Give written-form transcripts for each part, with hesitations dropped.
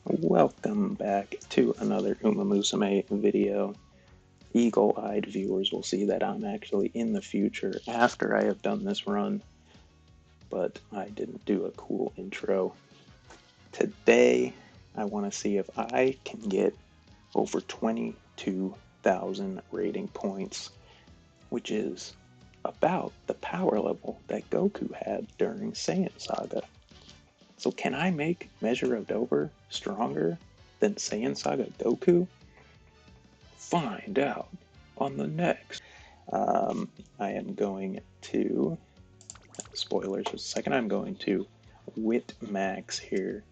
Welcome back to another Umamusume video. Eagle-eyed viewers will see that I'm actually in the future after I have done this run, but I didn't do a cool intro. Today, I want to see if I can get over 22,000 rating points, which is about the power level that Goku had during Saiyan saga. So can I make Mejiro Dober stronger than Saiyan Saga Goku? Find out on the next. I am going to, spoilers just a second, I'm going to Wit Max here.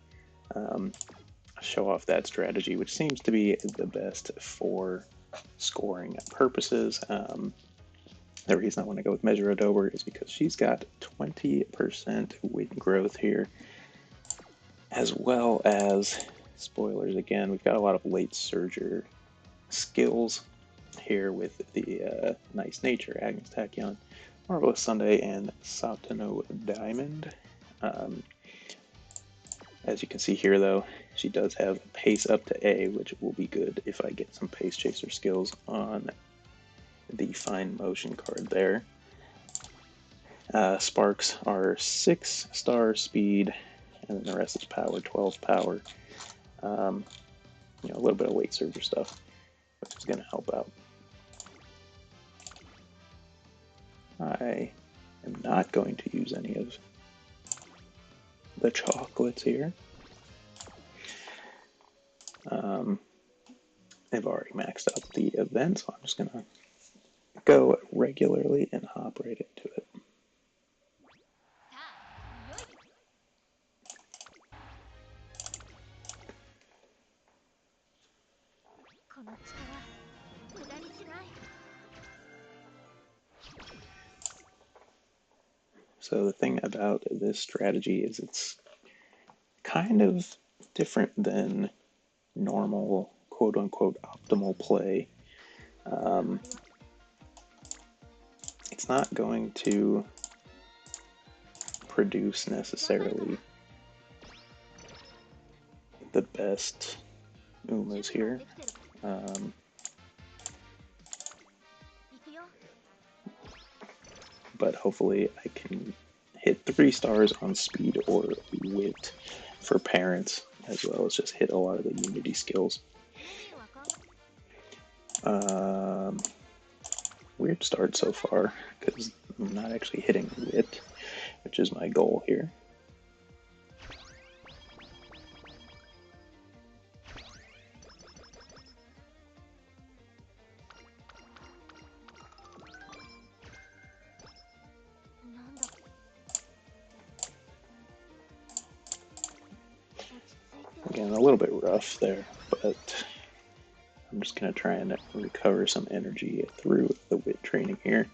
Show off that strategy, which seems to be the best for scoring purposes. The reason I want to go with Mejiro Dober is because she's got 20% wit growth here, as well as, spoilers again, we've got a lot of late surger skills here with the Nice Nature, Agnes Tachyon, Marvelous Sunday, and Satano Diamond. As you can see here, though, she does have pace up to A, which will be good if I get some pace chaser skills on the fine motion card there. Sparks are 6-star speed, and then the rest is power, 12 power. A little bit of late surger stuff, which is going to help out. I am not going to use any of the chocolates here. I've already maxed out the event, so I'm just going to go regularly and hop right into it. So the thing about this strategy is it's kind of different than normal quote-unquote optimal play. It's not going to produce necessarily the best Umas here. But hopefully I can hit 3 stars on speed or wit for parents, as well as just hit a lot of the unity skills. Weird start so far, because I'm not actually hitting wit, which is my goal here. Again, a little bit rough there, but I'm just going to try and recover some energy through the wit training here.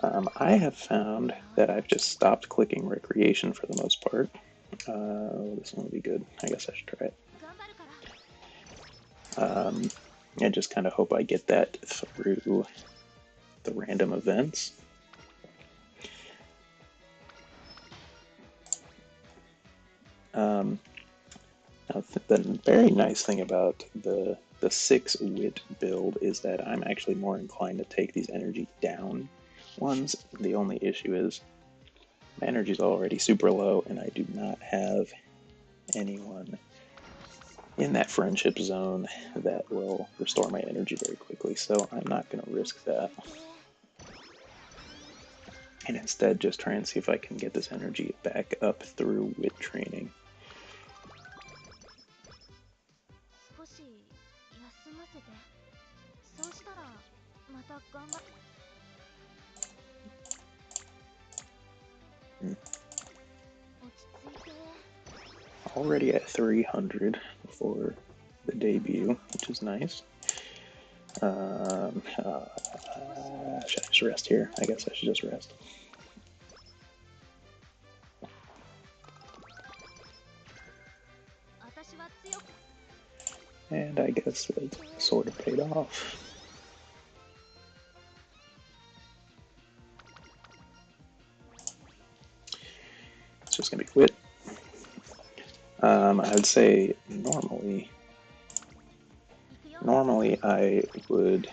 I have found that I've just stopped clicking recreation for the most part. This one will be good. I guess I should try it. I just kind of hope I get that through the random events. Now, the very nice thing about the 6 wit build is that I'm actually more inclined to take these energy down ones. The only issue is my energy is already super low, and I do not have anyone in that friendship zone that will restore my energy very quickly, so I'm not going to risk that. And instead just try and see if I can get this energy back up through wit training. Already at 300 for the debut, which is nice. Should I just rest here? I guess I should just rest. And I guess it sort of paid off. It's just gonna be wit. I would say normally I would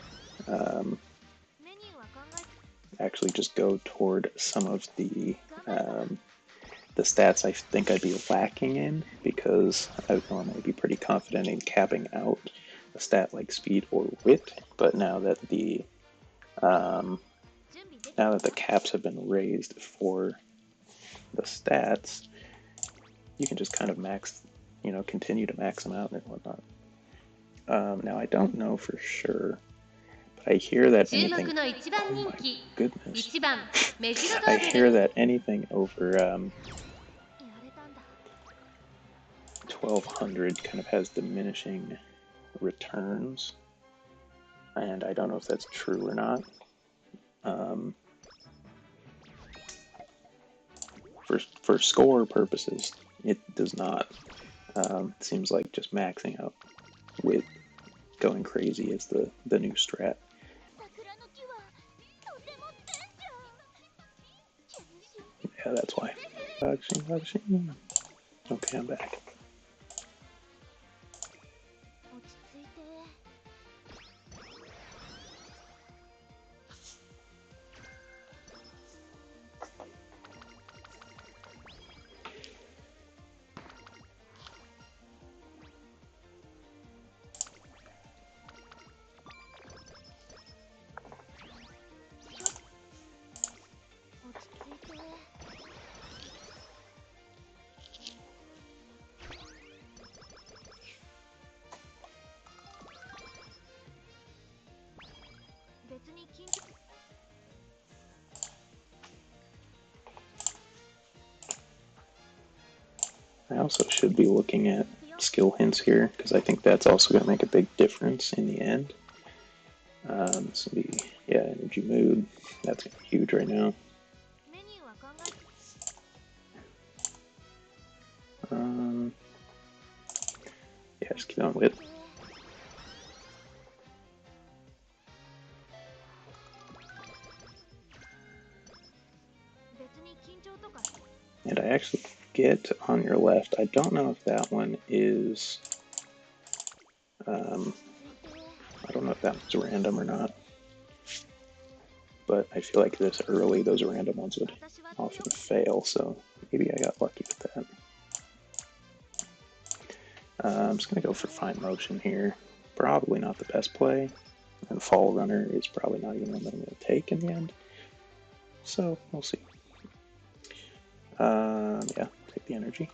actually just go toward some of the stats I think I'd be lacking in, because I would normally be pretty confident in capping out a stat like speed or wit, but now that the caps have been raised for the stats, you can just kind of continue to max them out and whatnot. Now I don't know for sure, but I hear that anything. Oh my goodness! I hear that anything over 1200 kind of has diminishing returns, and I don't know if that's true or not. For score purposes, it does not. It seems like just maxing out with going crazy is the new strat. Yeah, that's why. Okay, I'm back. I also should be looking at skill hints here, because I think that's also going to make a big difference in the end. This will be, energy mood. That's going to be huge right now. Just keep on with. And I actually get on your left. I don't know if that one is. I don't know if that one's random or not. But I feel like this early, those random ones would often fail, so maybe I got lucky with that. I'm just going to go for fine motion here. Probably not the best play. And fall runner is probably not even one that I'm going to take in the end. So we'll see. Yeah, take the energy.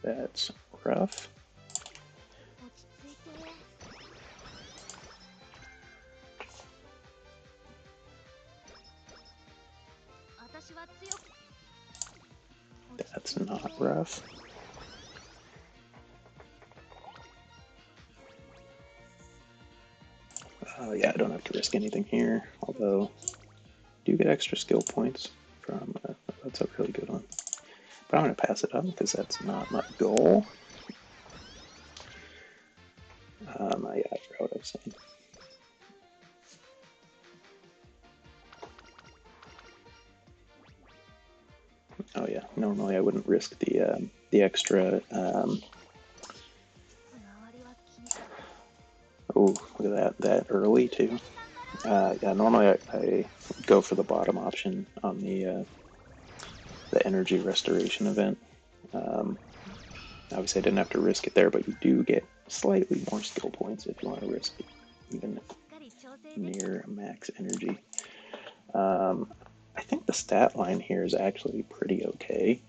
That's rough. That's not rough. Yeah, I don't have to risk anything here, although I do get extra skill points from, that's a really good one. But I'm going to pass it up because that's not my goal. Yeah, I forgot what I was saying. Oh yeah, normally I wouldn't risk the extra. Oh, look at that early too. Yeah, normally I go for the bottom option on the energy restoration event. Obviously, I didn't have to risk it there, but you do get slightly more skill points if you want to risk it, even near max energy. I think the stat line here is actually pretty okay.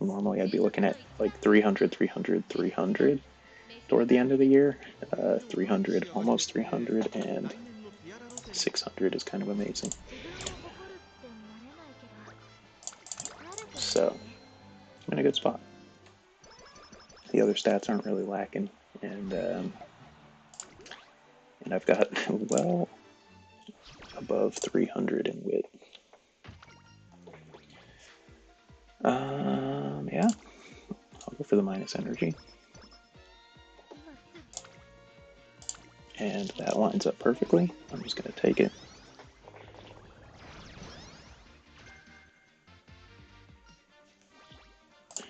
Normally I'd be looking at like 300, 300, 300 toward the end of the year. 300, almost 300, and 600 is kind of amazing. So, I'm in a good spot. The other stats aren't really lacking, and I've got well above 300 in wit. Yeah, I'll go for the minus energy. And that lines up perfectly. I'm just going to take it.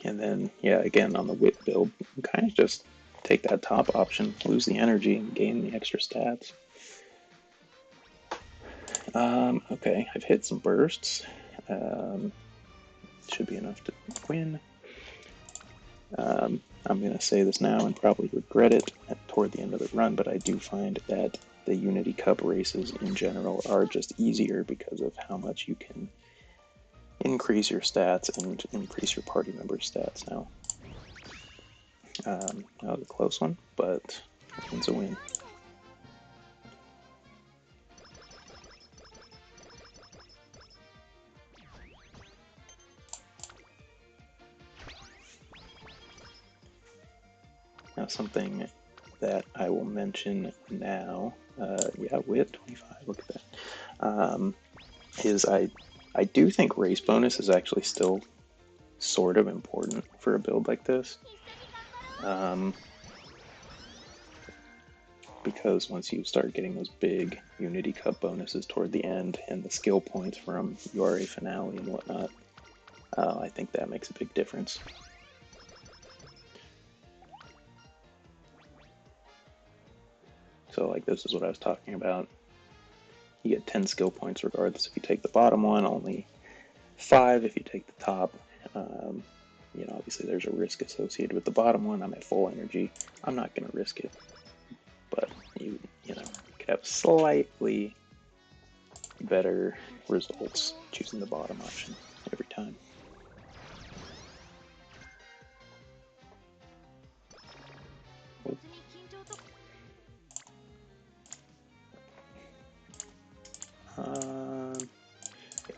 And then, yeah, again, on the wit build, kind of just take that top option, lose the energy, and gain the extra stats. Okay, I've hit some bursts. Should be enough to win. I'm going to say this now and probably regret it toward the end of the run, but I do find that the Unity Cup races in general are just easier because of how much you can increase your stats and increase your party members' stats now. That was a close one, but a win's a win. Now something that I will mention now, yeah, wit 25. Look at that. Is I do think race bonus is actually still sort of important for a build like this. Because once you start getting those big Unity Cup bonuses toward the end and the skill points from URA Finale and whatnot, I think that makes a big difference. So like this is what I was talking about. You get 10 skill points regardless if you take the bottom one, only 5 if you take the top. You know, obviously there's a risk associated with the bottom one. I'm at full energy. I'm not going to risk it. But you know, you could have slightly better results choosing the bottom option every time.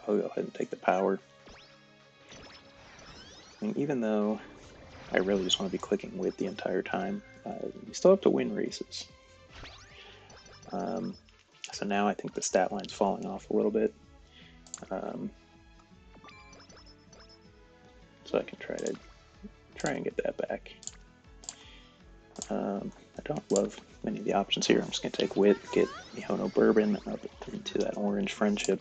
I'll go ahead and take the power. I mean, even though I really just want to be clicking wit the entire time, you still have to win races. So now I think the stat line's falling off a little bit. So I can try and get that back. I don't love many of the options here. I'm just going to take wit, get Mihono Bourbon up into that orange friendship.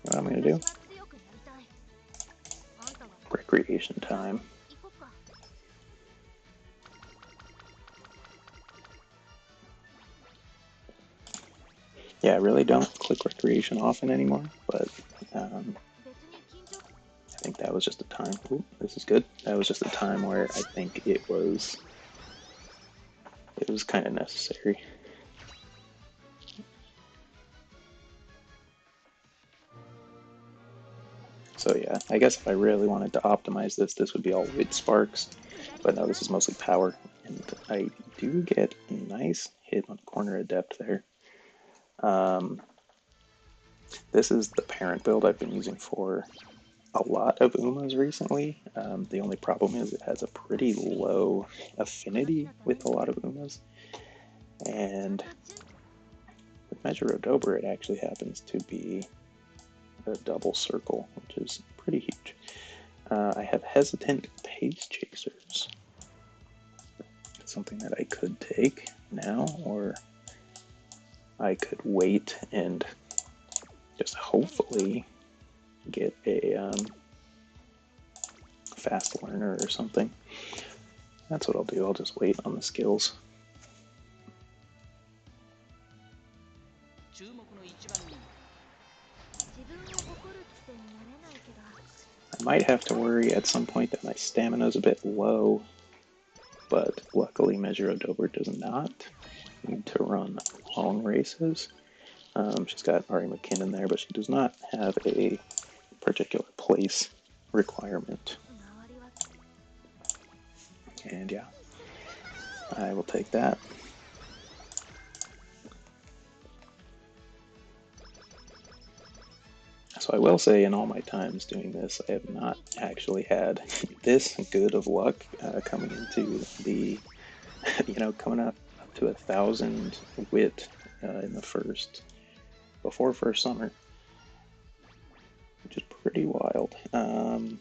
What I'm going to do? Recreation time. Yeah, I really don't click recreation often anymore, but I think that was just a time. Ooh, this is good. That was just a time where I think it was kind of necessary. So yeah, I guess if I really wanted to optimize this, this would be all wit sparks, but no, this is mostly power, and I do get a nice hit on corner adept there. This is the parent build I've been using for a lot of Umas recently. The only problem is it has a pretty low affinity with a lot of Umas, and with Mejiro Dober it actually happens to be a double circle, which is pretty huge. I have hesitant pace chasers. It's something that I could take now, or I could wait and just hopefully get a fast learner or something. That's what I'll do. I'll just wait on the skills. I might have to worry at some point that my stamina is a bit low, but luckily Mejiro Dober does not need to run long races. She's got Ari McKinnon there, but she does not have a particular place requirement. And yeah, I will take that. So I will say, in all my times doing this, I have not actually had this good of luck coming into the, coming up to 1,000 wit in the before first summer, which is pretty wild. Do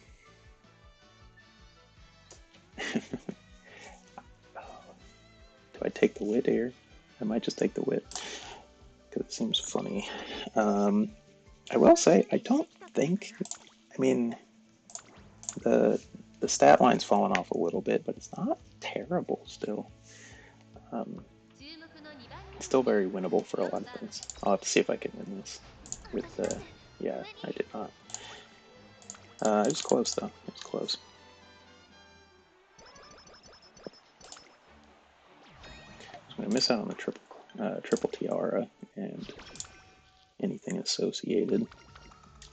I take the wit here? I might just take the wit because it seems funny. I will say, I don't think, I mean, the the stat line's fallen off a little bit, but it's not terrible still. Um, it's still very winnable for a lot of things. I'll have to see if I can win this with yeah, I did not. It was close though. It was close. I'm gonna miss out on the triple tiara and anything associated.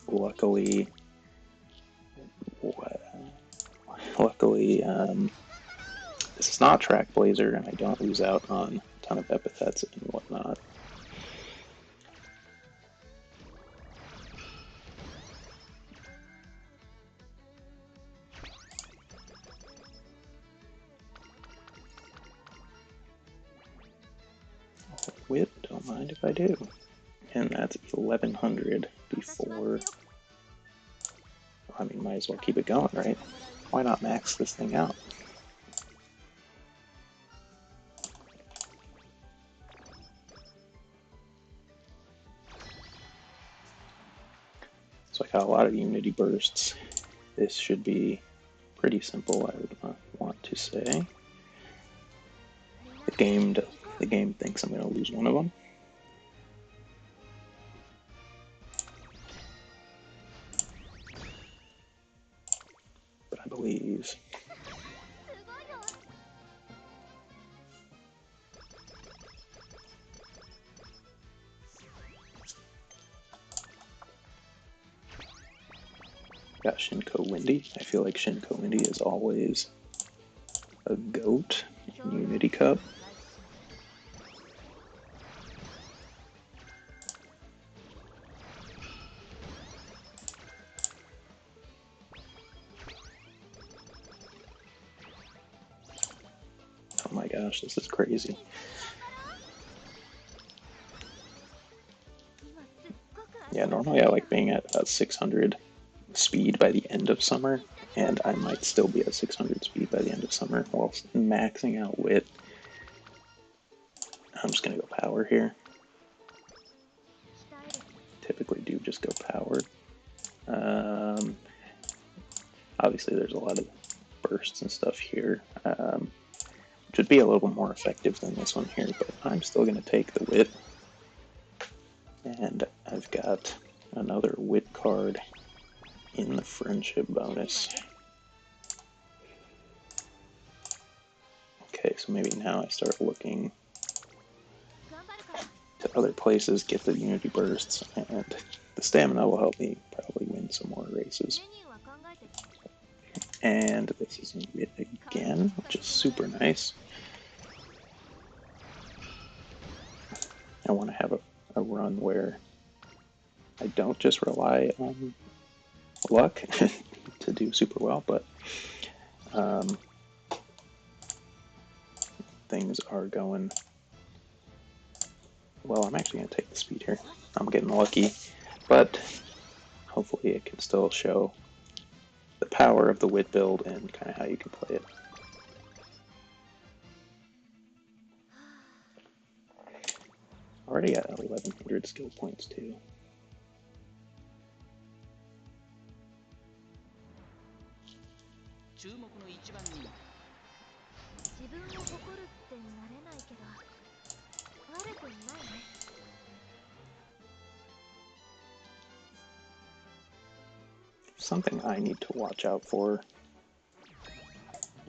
Luckily, this is not Track Blazer, and I don't lose out on a ton of epithets and whatnot. Whip, don't mind if I do. And that's 1100 before. I mean, might as well keep it going, right? Why not max this thing out? So I got a lot of Unity bursts. This should be pretty simple, I would want to say. The game thinks I'm going to lose one of them. But I believe... Got Shinko Windy. I feel like Shinko Windy is always a GOAT in Unity Cup. Oh my gosh, this is crazy. Yeah, normally I like being at about 600 speed by the end of summer, and I might still be at 600 speed by the end of summer while maxing out wit. I'm just gonna go power here. Typically do just go power. Obviously there's a lot of bursts and stuff here, which would be a little more effective than this one here, but I'm still gonna take the wit. And I've got another wit card in the friendship bonus. Okay, so maybe now I start looking to other places, get the Unity bursts, and the stamina will help me probably win some more races. And this is wit again, which is super nice. I want to have a run where I don't just rely on luck to do super well, but things are going well. I'm actually going to take the speed here. I'm getting lucky, but hopefully it can still show the power of the wit build and kind of how you can play it. Already at 1100 skill points too. Something I need to watch out for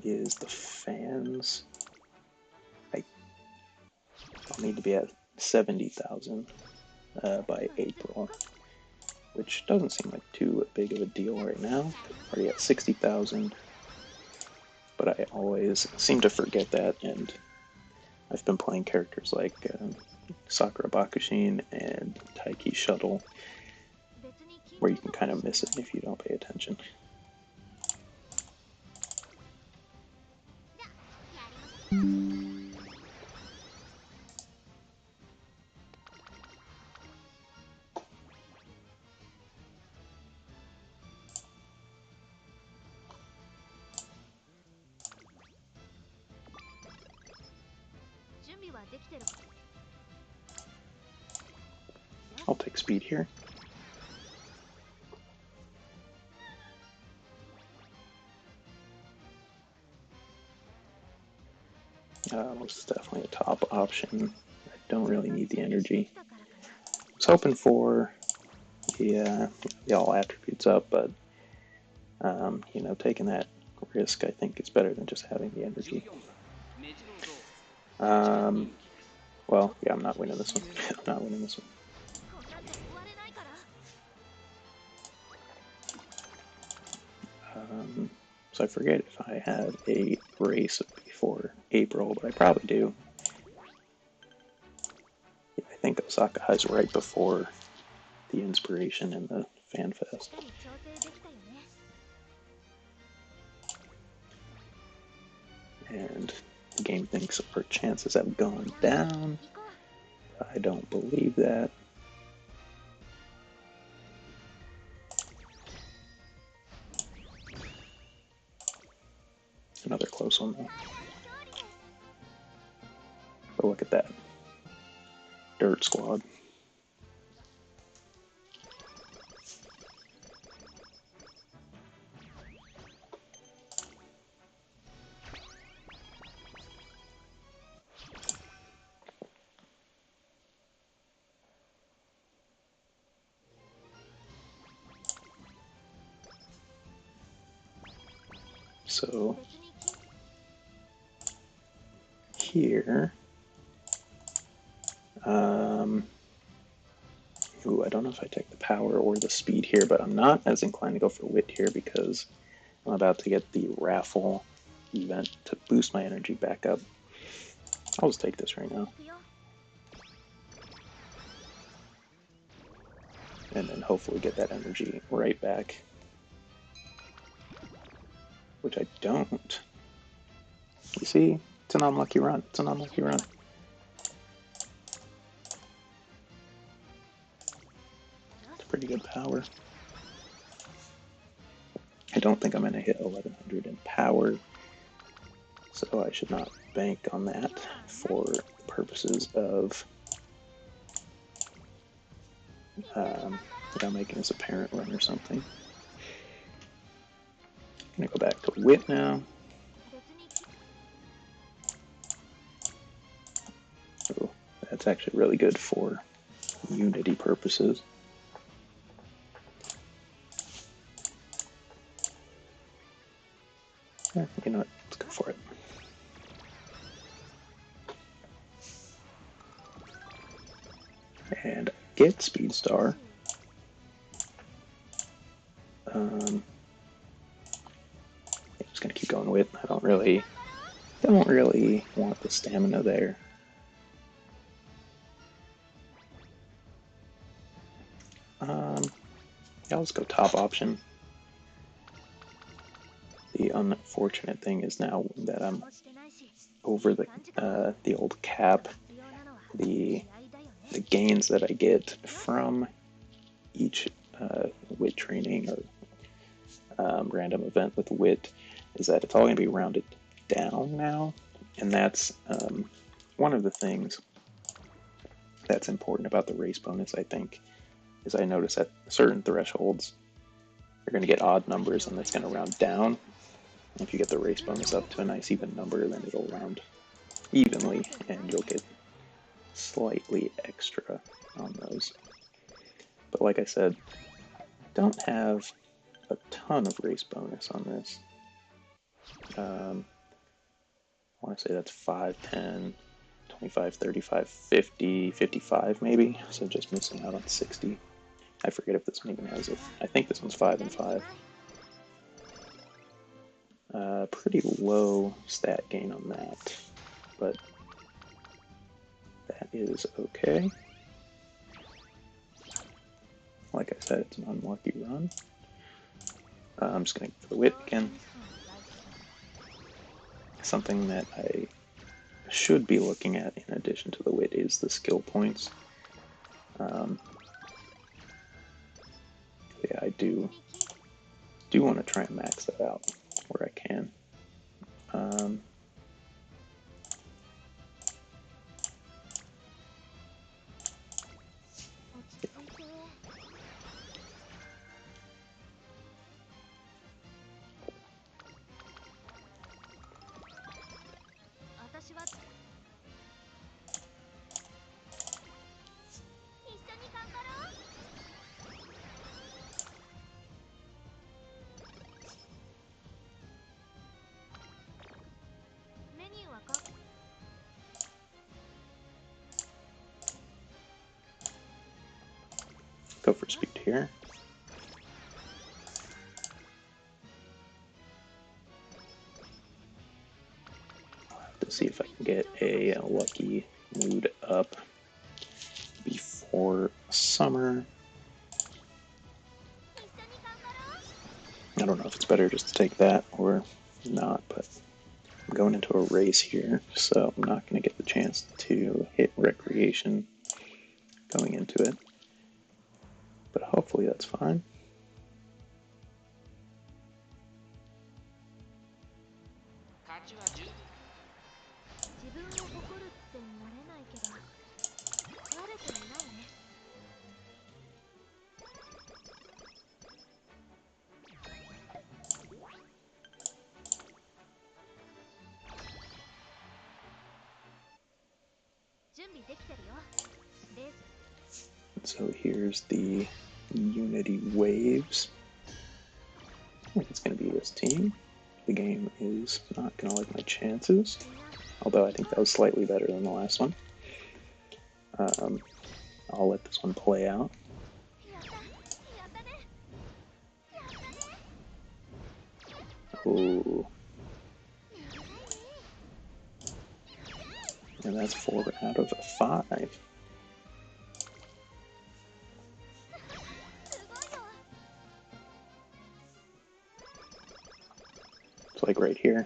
is the fans. I'll need to be at 70,000 by April, which doesn't seem like too big of a deal right now. Already at 60,000, but I always seem to forget that, and I've been playing characters like Sakura Bakushin and Taiki Shuttle, where you can kind of miss it if you don't pay attention. I'll take speed here. this is definitely a top option. I don't really need the energy. I was hoping for the all attributes up, but you know, taking that risk I think is better than just having the energy. Well, yeah, I'm not winning this one. I'm not winning this one. So I forget if I have a race before April, but I probably do. Yeah, I think Osaka is right before the Inspiration and the Fan Fest. And the game thinks our chances have gone down. I don't believe that. Another close one though. But look at that. Dirt Squad. So here, ooh, I don't know if I take the power or the speed here, but I'm not as inclined to go for wit here because I'm about to get the raffle event to boost my energy back up. I'll just take this right now. And then hopefully get that energy right back. Which I don't. You see? It's an unlucky run. It's an unlucky run. It's pretty good power. I don't think I'm going to hit 1100 in power, so I should not bank on that for the purposes of making this a parent run or something. I'm going to go back to wit now. Oh, that's actually really good for unity purposes. Yeah, you know what? Let's go for it. And get Speed Star. I'm just gonna keep going with. I don't really want the stamina there. Yeah, let's go top option. The unfortunate thing is now that I'm over the old cap, the gains that I get from each wit training or random event with wit is that it's all going to be rounded down now, and that's one of the things that's important about the race bonus, I think, is I notice at certain thresholds you're going to get odd numbers and that's going to round down. And if you get the race bonus up to a nice even number, then it'll round evenly and you'll get slightly extra on those. But like I said, don't have a ton of race bonus on this. I want to say that's 5, 10, 25, 35, 50, 55 maybe. So just missing out on 60. I forget if this one even has it. I think this one's 5 and 5. Pretty low stat gain on that, but that is okay. Like I said, it's an unlucky run. I'm just going to go for the wit again. Something that I should be looking at in addition to the wit is the skill points. Yeah, I do want to try and max that out where I can. Go for speed here. I'll have to see if I can get a lucky mood up before summer. I don't know if it's better just to take that or not, but I'm going into a race here, so I'm not going to get the chance to hit recreation going into it. But hopefully that's fine. So here's the Unity Waves. I think it's going to be this team. The game is not going to like my chances, although I think that was slightly better than the last one. I'll let this one play out. Ooh. And that's 4 out of 5. It's like right here,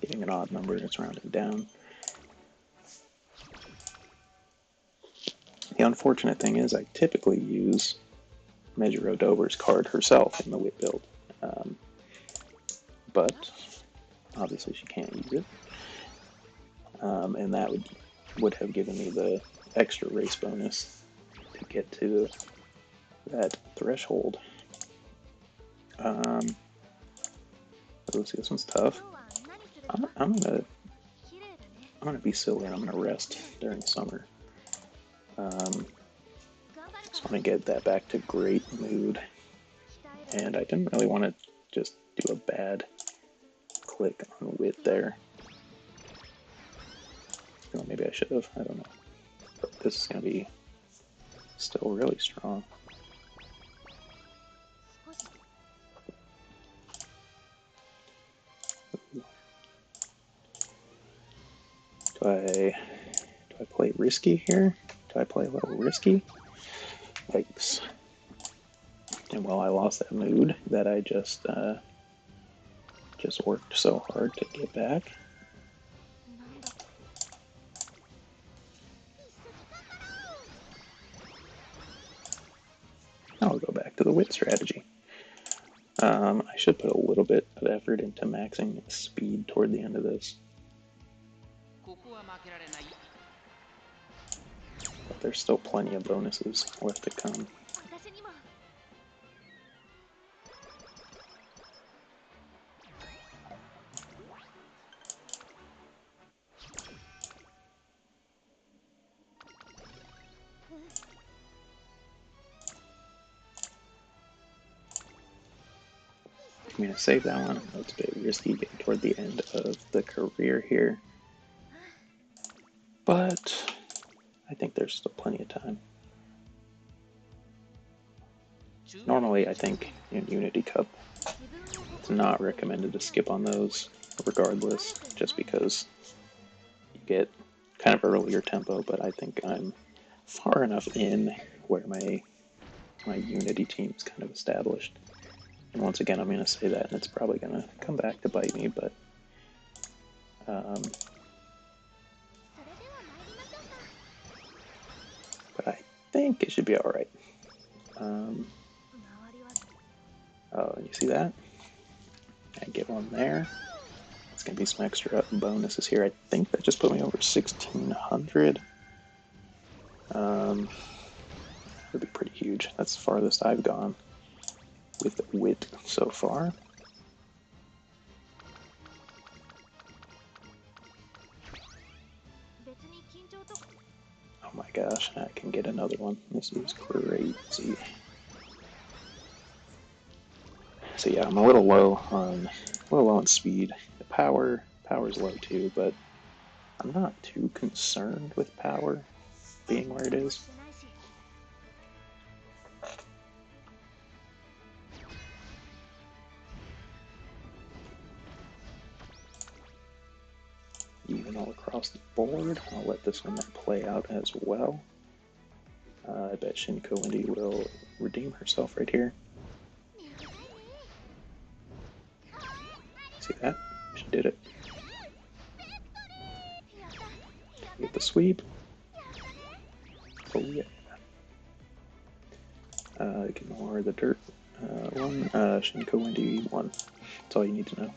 getting an odd number, it's rounding down. The unfortunate thing is I typically use Mejiro Dober's card herself in the Wit build, but obviously she can't use it, and that would have given me the extra race bonus to get to that threshold. Let's see, this one's tough. I'm gonna be silly and I'm gonna rest during the summer. Just want to get that back to great mood, and I didn't really want to just do a bad click on Wit there. Well, maybe I should have, I don't know. But this is going to be still really strong. Do I play risky here? Do I play a little risky? Yikes. And well, I lost that mood that I just worked so hard to get back. I'll go back to the Wit strategy. I should put a little bit of effort into maxing speed toward the end of this. But there's still plenty of bonuses left to come. I'm going to save that one. I know it's a bit risky getting toward the end of the career here, but I think there's still plenty of time. Normally, I think in Unity Cup, it's not recommended to skip on those regardless, just because you get kind of earlier tempo, but I think I'm far enough in where my Unity team's kind of established. And once again, I'm going to say that, and it's probably going to come back to bite me, but I think it should be alright. Oh, you see that? I get one there. It's going to be some extra bonuses here. I think that just put me over 1,600. That would be pretty huge. That's the farthest I've gone with Wit so far. Oh my gosh, I can get another one. This is crazy. So yeah, I'm a little low on speed. The power's low too, but I'm not too concerned with power being where it is. across the board. I'll let this one play out as well. I bet Shinko Wendy will redeem herself right here. See that? She did it. Get the sweep. Oh yeah. Ignore the dirt. One. Shinko Wendy 1. That's all you need to know.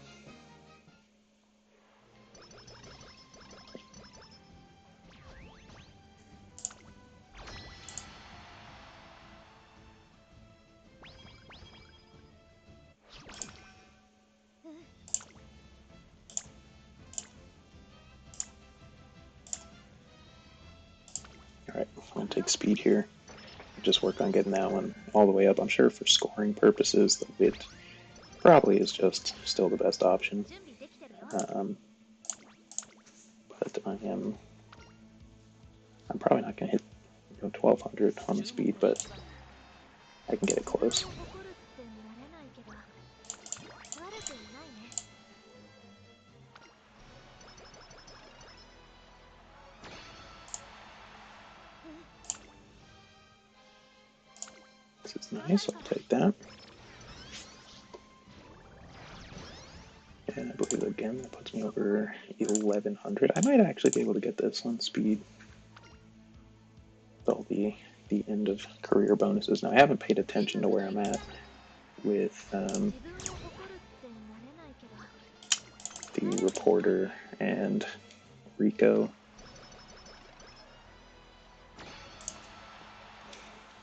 Alright, I'm going to take speed here. Just work on getting that one all the way up. I'm sure for scoring purposes, the wit probably is just still the best option. But I'm probably not going to hit 1200 on the speed, but I can get it close. This is nice, I'll take that. And I believe again that puts me over 1100. I might actually be able to get this on speed. With all the end of career bonuses. Now I haven't paid attention to where I'm at with the reporter and Rico.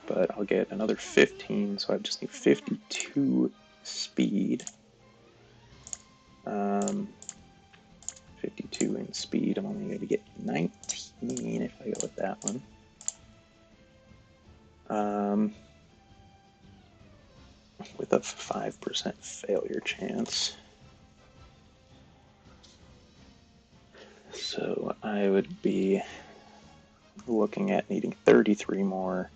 But I'll get another 15, so I just need 52 speed. 52 in speed. I'm only going to get 19 if I go with that one. With a 5% failure chance. So I would be looking at needing 33 more,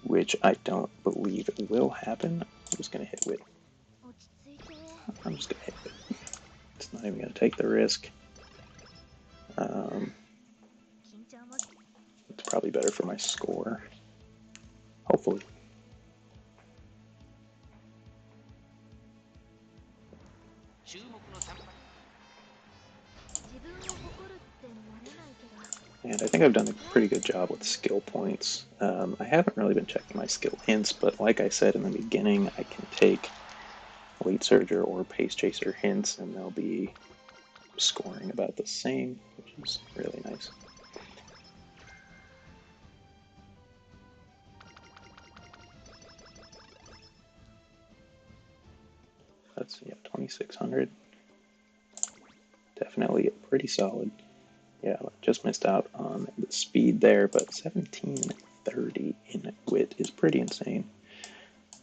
which I don't believe it will happen. I'm just going to hit wit. I'm just going to hit wit. It's not even going to take the risk. It's probably better for my score. Hopefully. And I think I've done a pretty good job with skill points. I haven't really been checking my skill hints, but like I said in the beginning, I can take Elite Surger or Pace Chaser hints, and they'll be scoring about the same, which is really nice. That's, yeah, 2600. Definitely pretty solid. Yeah, just missed out on the speed there, but 1730 in wit is pretty insane.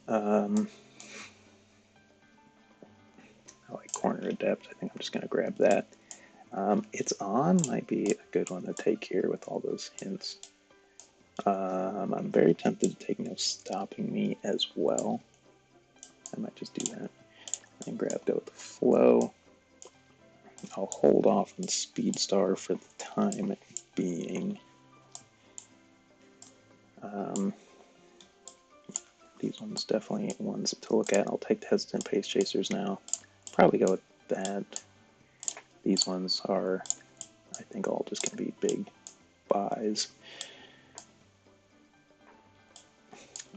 I like Corner Adept. I think I'm just going to grab that. It's on might be a good one to take here with all those hints. I'm very tempted to take No Stopping Me as well. I might just do that. And grab Go with the Flow. I'll hold off on Speed Star for the time being. These ones definitely ones to look at. I'll take the Hesitant Pace Chasers now. Probably go with that. These ones are, I think, all just going to be big buys.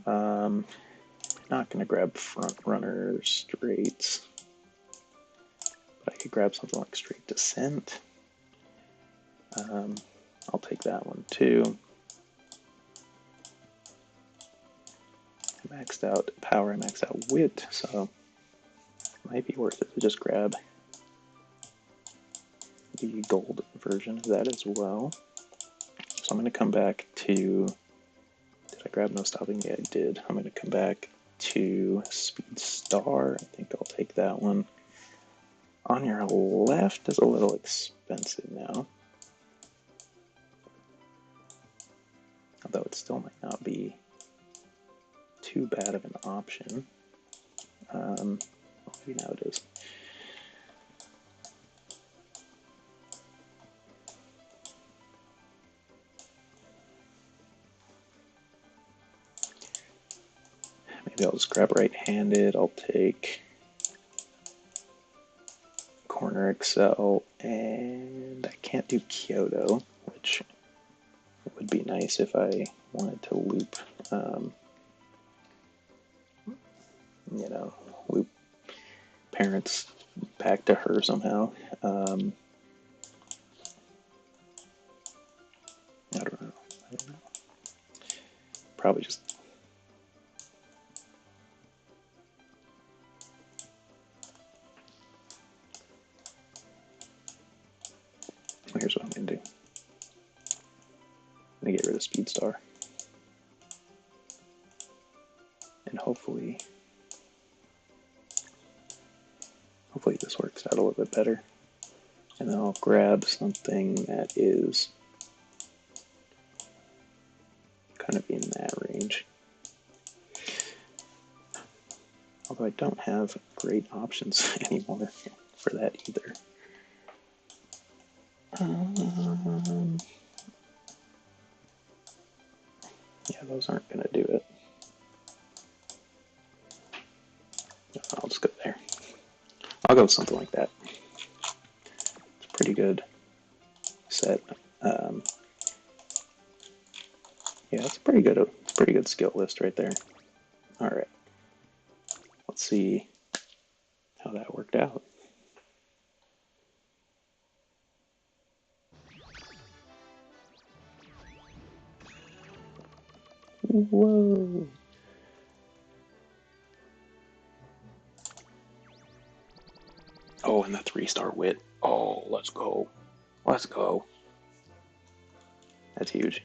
Not going to grab Front Runner Straights, but I could grab something like Straight Descent. I'll take that one too. I maxed out Power, I maxed out Wit, so it might be worth it to just grab the gold version of that as well. So I'm going to come back to, did I grab No Stopping? Yeah, I did. I'm going to come back to Speed Star. I think I'll take that one. On your left is a little expensive now. Although it still might not be too bad of an option. Maybe now it is. Maybe I'll just grab right-handed. I'll take corner Excel, and I can't do Kyoto, which would be nice if I wanted to loop, you know, loop parents back to her somehow. I don't know. Probably just. Here's what I'm going to do. I'm going to get rid of Speed Star. And hopefully this works out a little bit better. And then I'll grab something that is kind of in that range. Although I don't have great options anymore for that either. Yeah, those aren't going to do it. I'll just go there. I'll go with something like that. It's a pretty good set. Yeah, it's a pretty good skill list right there. All right, let's see how that worked out. Whoa! Oh, and the 3-star wit. Oh, let's go. Let's go. That's huge.